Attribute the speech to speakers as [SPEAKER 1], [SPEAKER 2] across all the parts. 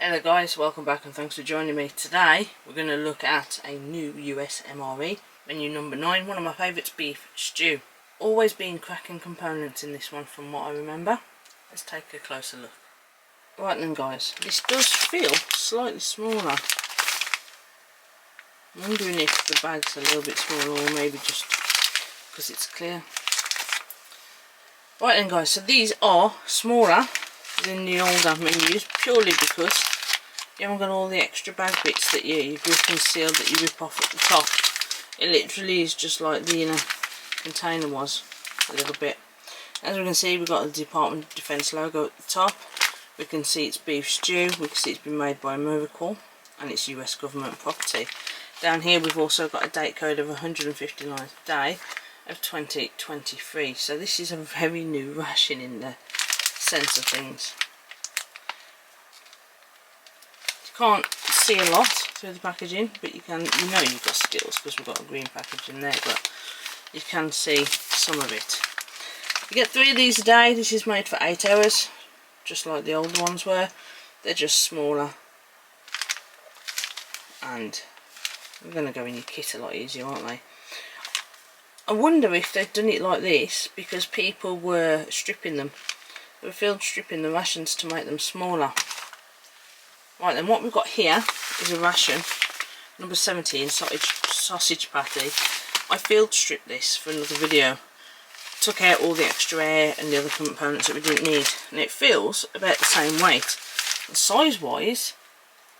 [SPEAKER 1] Hello guys, welcome back and thanks for joining me. Today we're going to look at a new US MRE, menu number 9, one of my favourites, beef stew. Always been cracking components in this one from what I remember. Let's take a closer look. Right then guys, this does feel slightly smaller. I'm wondering if the bag's a little bit smaller or maybe just because it's clear. Right then guys, so these are smaller than the older menus purely because you haven't got all the extra bag bits that you grip and seal that you rip off at the top. It literally is just like the inner container was a little bit. As we can see, we've got the Department of Defence logo at the top. We can see it's beef stew. We can see it's been made by Americal and it's US government property. Down here we've also got a date code of 159th day of 2023. So this is a very new ration in the sense of things. You can't see a lot through the packaging, but you can, you know you've got stills because we've got a green package in there, but you can see some of it. You get 3 of these a day. This is made for 8 hours, just like the older ones were. They're just smaller, and they're going to go in your kit a lot easier, aren't they? I wonder if they've done it like this because people were stripping them. They were field stripping the rations to make them smaller. Right then, what we've got here is a ration number 17 sausage patty. I field stripped this for another video. Took out all the extra air and the other components that we didn't need, and it feels about the same weight. And size wise,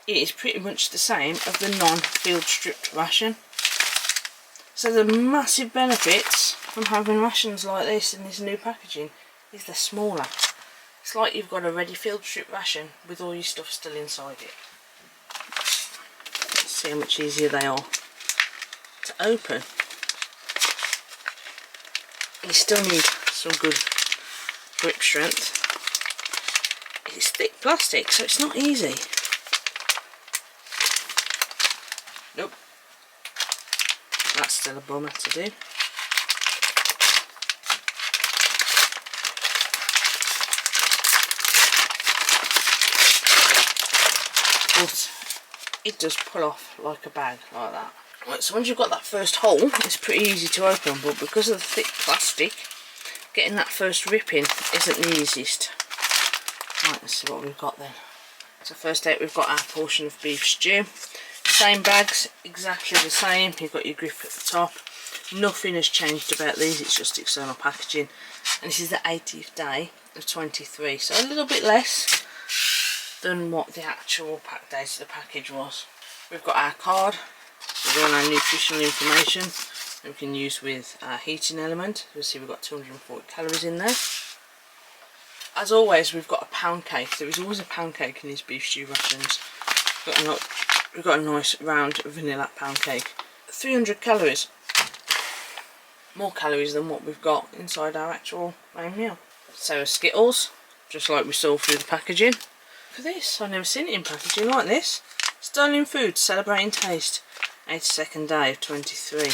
[SPEAKER 1] it is pretty much the same of the non-field stripped ration. So the massive benefits from having rations like this in this new packaging is they're smaller. It's like you've got a ready field strip ration with all your stuff still inside it. Let's see how much easier they are to open. You still need some good grip strength. It's thick plastic, so it's not easy. Nope. That's still a bummer to do. But it does pull off like a bag, like that. Right, so once you've got that first hole, it's pretty easy to open, but because of the thick plastic, getting that first rip in isn't the easiest. Right, let's see what we've got then. So first out we've got our portion of beef stew. Same bags, exactly the same. You've got your grip at the top. Nothing has changed about these, it's just external packaging. And this is the 80th day of 23, so a little bit less than what the actual pack date of the package was. We've got our card with all our nutritional information that we can use with our heating element. You'll see we've got 240 calories in there. As always, we've got a pound cake. There is always a pound cake in these beef stew rations. We've got a nice round vanilla pound cake. 300 calories. More calories than what we've got inside our actual main meal. So Skittles, just like we saw through the packaging. Look at this, I've never seen it in packaging like this. Sterling Foods, celebrating taste. 82nd day of 23.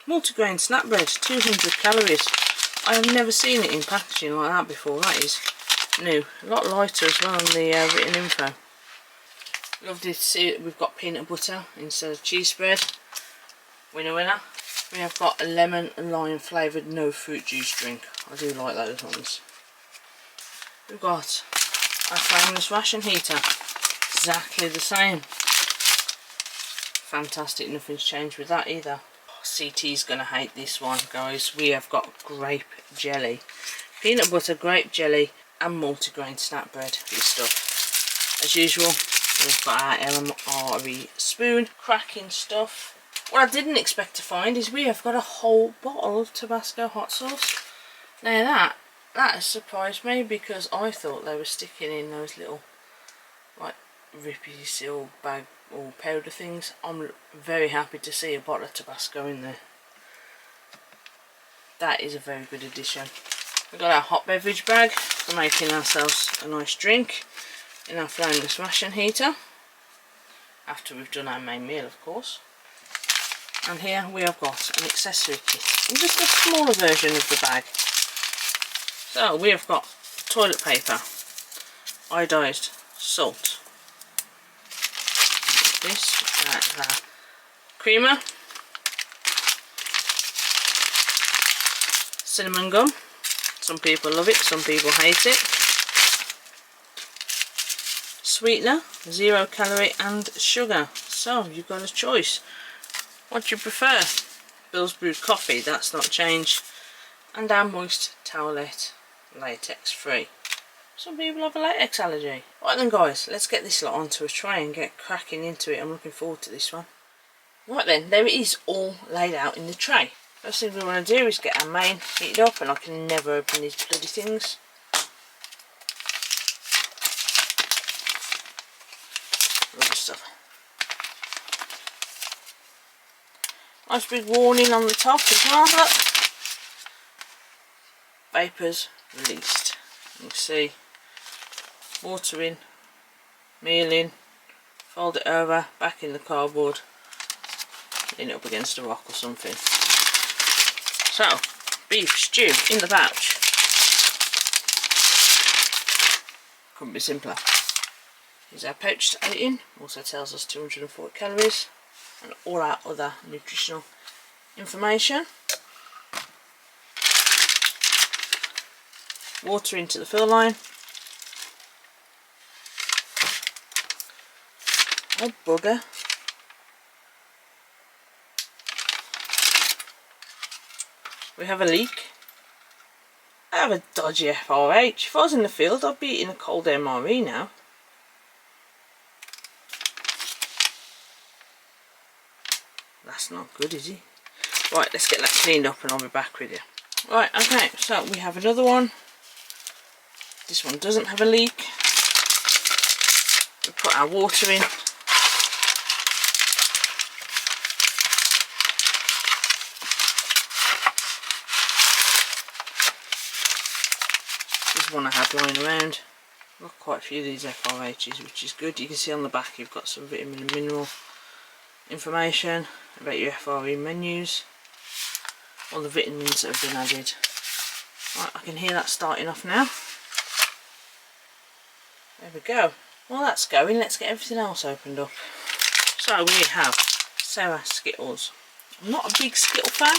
[SPEAKER 1] Multigrain snap bread, 200 calories. I have never seen it in packaging like that before. That is new. A lot lighter as well on the written info. Lovely to see that we've got peanut butter instead of cheese spread. Winner winner. We have got a lemon and lime flavoured no fruit juice drink. I do like those ones. We've got our frameless ration heater. Exactly the same. Fantastic, nothing's changed with that either. CT's going to hate this one, guys. We have got grape jelly. Peanut butter, grape jelly and multigrain snap bread for your stuff. As usual, we've got our MRE spoon. Cracking stuff. What I didn't expect to find is we have got a whole bottle of Tabasco hot sauce. Now that has surprised me because I thought they were sticking in those little like rippy seal bag or powder things. I'm very happy to see a bottle of Tabasco in there. That is a very good addition. We've got our hot beverage bag for making ourselves a nice drink in our flameless ration heater. After we've done our main meal, of course. And here we have got an accessory kit in just a smaller version of the bag. So we have got toilet paper, iodized salt. This, that, creamer, cinnamon gum. Some people love it, some people hate it. Sweetener, 0 calorie and sugar. So you've got a choice. What do you prefer? Bill's Brewed coffee, that's not changed. And our moist towelette, latex free. Some people have a latex allergy. Right then guys, let's get this lot onto a tray and get cracking into it. I'm looking forward to this one. Right then, there it is all laid out in the tray. First thing we want to do is get our main heated up, and I can never open these bloody things. Lovely stuff. Nice big warning on the top as well, look. Vapours released. You can see water in, meal in, fold it over, back in the cardboard, lean it up against a rock or something. So, beef stew in the pouch. Couldn't be simpler. Here's our pouch to add it in. Also tells us 240 calories and all our other nutritional information. Water into the fill line. Oh bugger. We have a leak. I have a dodgy FRH. If I was in the field, I'd be eating a cold MRE now. That's not good, is it? Right, let's get that cleaned up and I'll be back with you. Right, okay, so we have another one. This one doesn't have a leak. We put our water in. This is one I had lying around. I've got quite a few of these FRHs, which is good. You can see on the back you've got some vitamin and mineral information about your FRE menus, all the vitamins that have been added. Right, I can hear that starting off now. There we go. Well, that's going. Let's get everything else opened up. So we have Sarah Skittles. I'm not a big Skittle fan,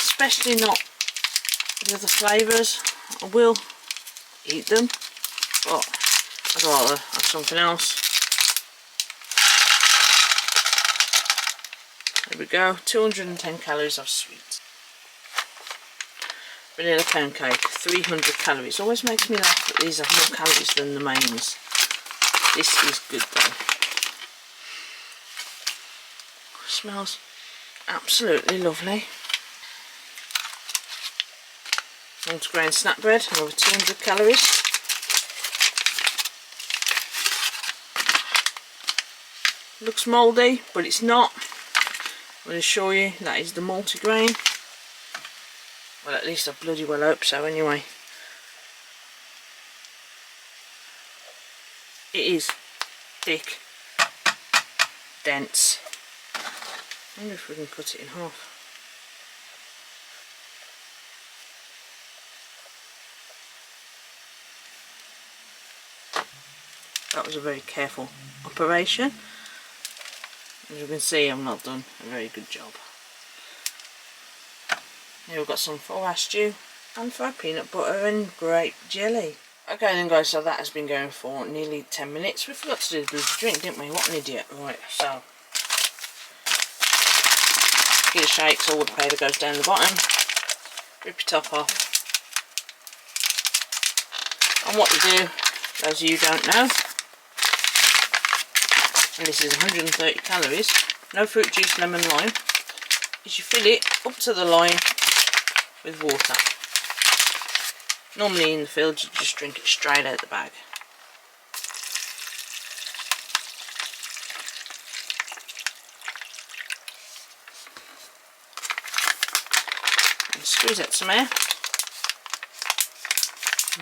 [SPEAKER 1] especially not the other flavours. I will eat them, but I'd rather have something else. There we go, 210 calories of sweet. Vanilla pound cake, 300 calories. Always makes me laugh that these have more calories than the mains. This is good though. Smells absolutely lovely. Multigrain snap bread, over 200 calories. Looks mouldy, but it's not. I'm going to show you that is the multigrain. Well, at least I bloody well hope so anyway. It is thick, dense. I wonder if we can cut it in half. That was a very careful operation. As you can see, I've not done a very good job. Here we've got some for our stew and for our peanut butter and grape jelly. Okay then guys, so that has been going for nearly 10 minutes. We forgot to do the boozy drink, didn't we? What an idiot. Right, so give it a shake so all the powder goes down the bottom. Rip your top off. And what you do, those of you who don't know, and this is 130 calories, no fruit juice, lemon, lime, is you fill it up to the line with water. Normally in the field you just drink it straight out the bag. And squeeze out some air.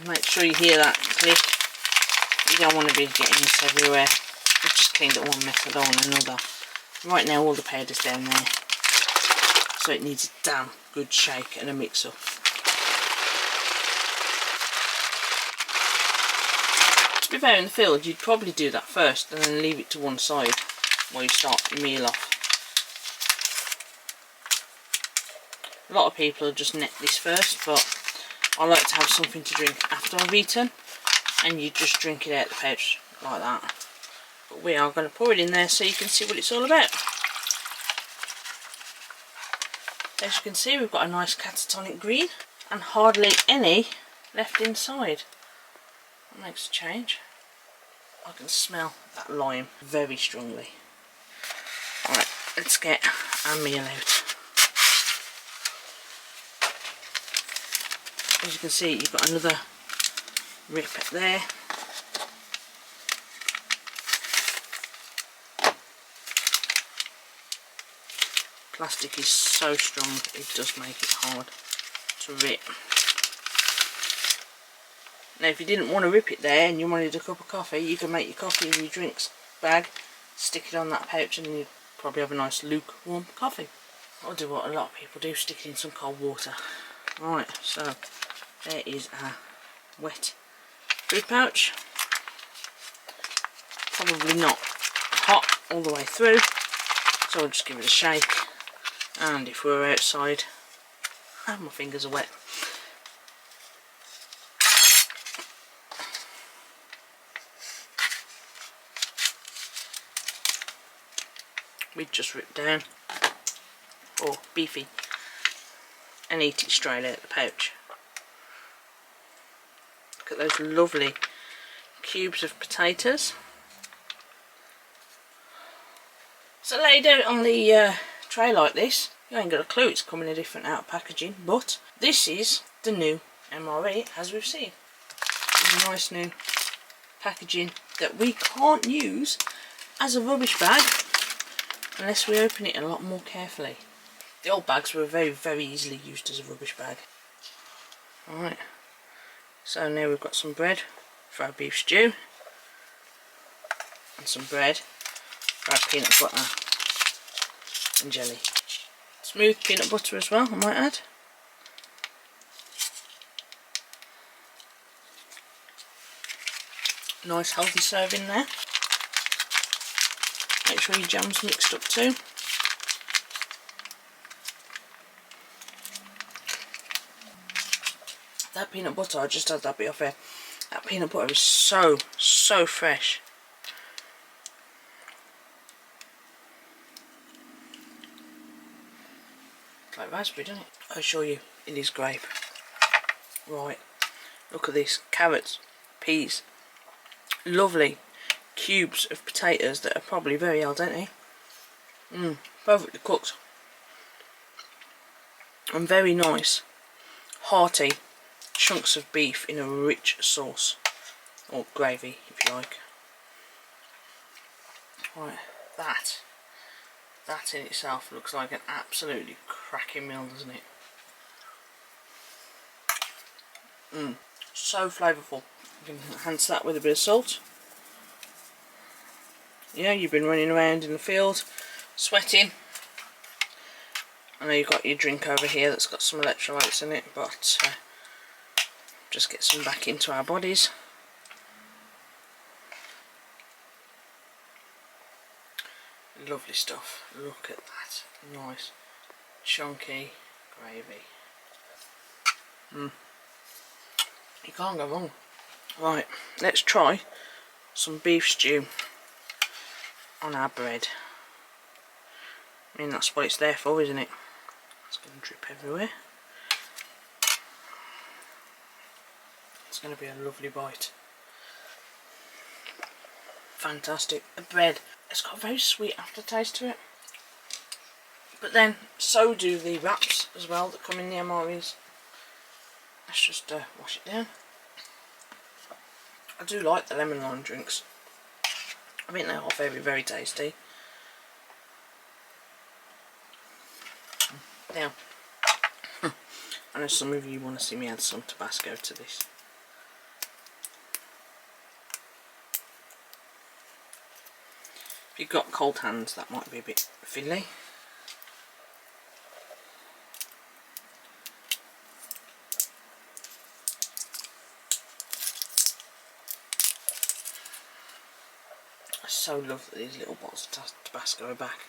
[SPEAKER 1] Make sure you hear that click. You don't want to be getting this everywhere. We've just cleaned up one method on another. Right now all the powder's down there, so it needs a damn good shake and a mix up. be fair, in the field you'd probably do that first and then leave it to one side while you start your meal off. A lot of people just net this first, but I like to have something to drink after I've eaten, and you just drink it out the pouch like that. But we are going to pour it in there so you can see what it's all about. As you can see, we've got a nice catatonic green and hardly any left inside. That makes a change. I can smell that lime very strongly. Alright, let's get our meal out. As you can see, you've got another rip there. Plastic is so strong, it does make it hard to rip. Now if you didn't want to rip it there and you wanted a cup of coffee, you can make your coffee in your drinks bag, stick it on that pouch, and you'd probably have a nice lukewarm coffee. I'll do what a lot of people do, stick it in some cold water. Right, so there is our wet food pouch. Probably not hot all the way through, so I'll just give it a shake. And if we're outside, my fingers are wet. We'd just rip down, or beefy, and eat it straight out of the pouch. Look at those lovely cubes of potatoes. So laid out on the tray like this, you ain't got a clue it's coming in a different out packaging, but this is the new MRE as we've seen. It's a nice new packaging that we can't use as a rubbish bag unless we open it a lot more carefully. The old bags were very easily used as a rubbish bag. Alright, so now we've got some bread for our beef stew and some bread for our peanut butter and jelly. Smooth peanut butter as well, I might add. Nice healthy serving there. Make sure your jam's mixed up too. That peanut butter, I just had that bit off here. That peanut butter is so fresh. It's like raspberry, doesn't it? I assure you, it is grape. Right, look at this. Carrots, peas, lovely cubes of potatoes that are probably very al dente. Perfectly cooked. And very nice, hearty chunks of beef in a rich sauce. Or gravy, if you like. Right, that in itself looks like an absolutely cracking meal, doesn't it? So flavourful. You can enhance that with a bit of salt. Yeah, you've been running around in the field, sweating. I know you've got your drink over here that's got some electrolytes in it, but just get some back into our bodies. Lovely stuff. Look at that. Nice, chunky gravy. You can't go wrong. Right, let's try some beef stew on our bread. I mean, that's what it's there for, isn't it? It's going to drip everywhere. It's going to be a lovely bite. Fantastic. The bread, it's got a very sweet aftertaste to it. But then, so do the wraps as well that come in the MREs. Let's just wash it down. I do like the lemon lime drinks. I think they are very tasty. Now, I know some of you want to see me add some Tabasco to this. If you've got cold hands, that might be a bit fiddly. so love these little bottles of Tabasco are back.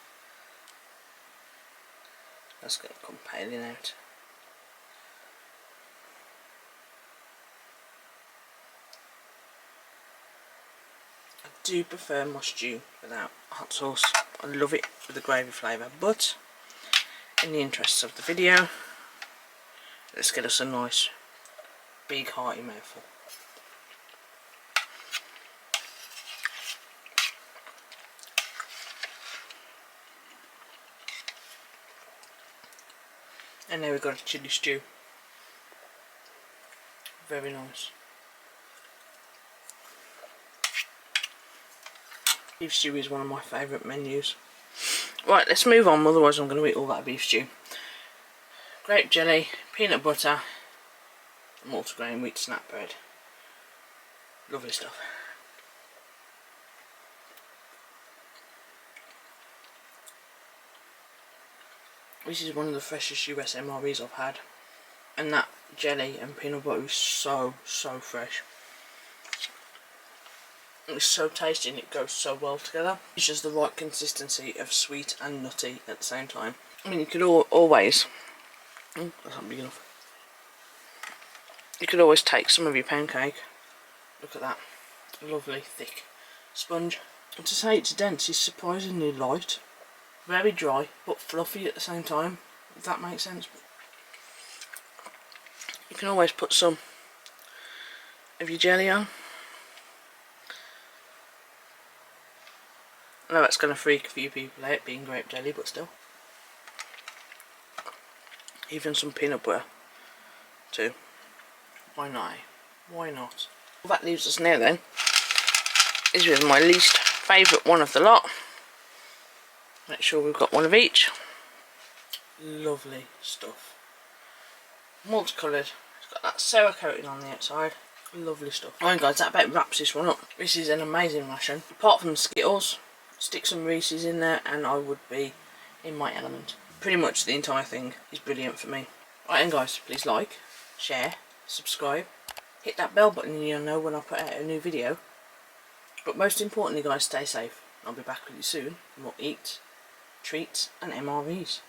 [SPEAKER 1] Let's get it come paling out. I do prefer my stew without hot sauce. I love it with the gravy flavour, but in the interests of the video, let's get us a nice big hearty mouthful. And now we've got a chilli stew. Very nice. Beef stew is one of my favourite menus. Right, let's move on, otherwise I'm going to eat all that beef stew. Grape jelly, peanut butter, multigrain wheat snap bread. Lovely stuff. This is one of the freshest US MREs I've had, and that jelly and peanut butter is so fresh. It's so tasty and it goes so well together. It's just the right consistency of sweet and nutty at the same time. I mean, you could always, that's not big enough. You could always take some of your pound cake. Look at that, lovely thick sponge. And to say it's dense is surprisingly light. Very dry but fluffy at the same time, if that makes sense. You can always put some of your jelly on. I know that's going to freak a few people out, being grape jelly, but still. Even some peanut butter too. Why not? Why not? All that leaves us now then is with my least favourite one of the lot. Make sure we've got one of each. Lovely stuff. Multicoloured. It's got that sour coating on the outside. Lovely stuff. Alright guys, that about wraps this one up. This is an amazing ration. Apart from the Skittles, stick some Reese's in there and I would be in my element. Pretty much the entire thing is brilliant for me. Right then guys, please like, share, subscribe, hit that bell button and you'll know when I put out a new video. But most importantly guys, stay safe. I'll be back with you soon. We'll eat, treats and MREs.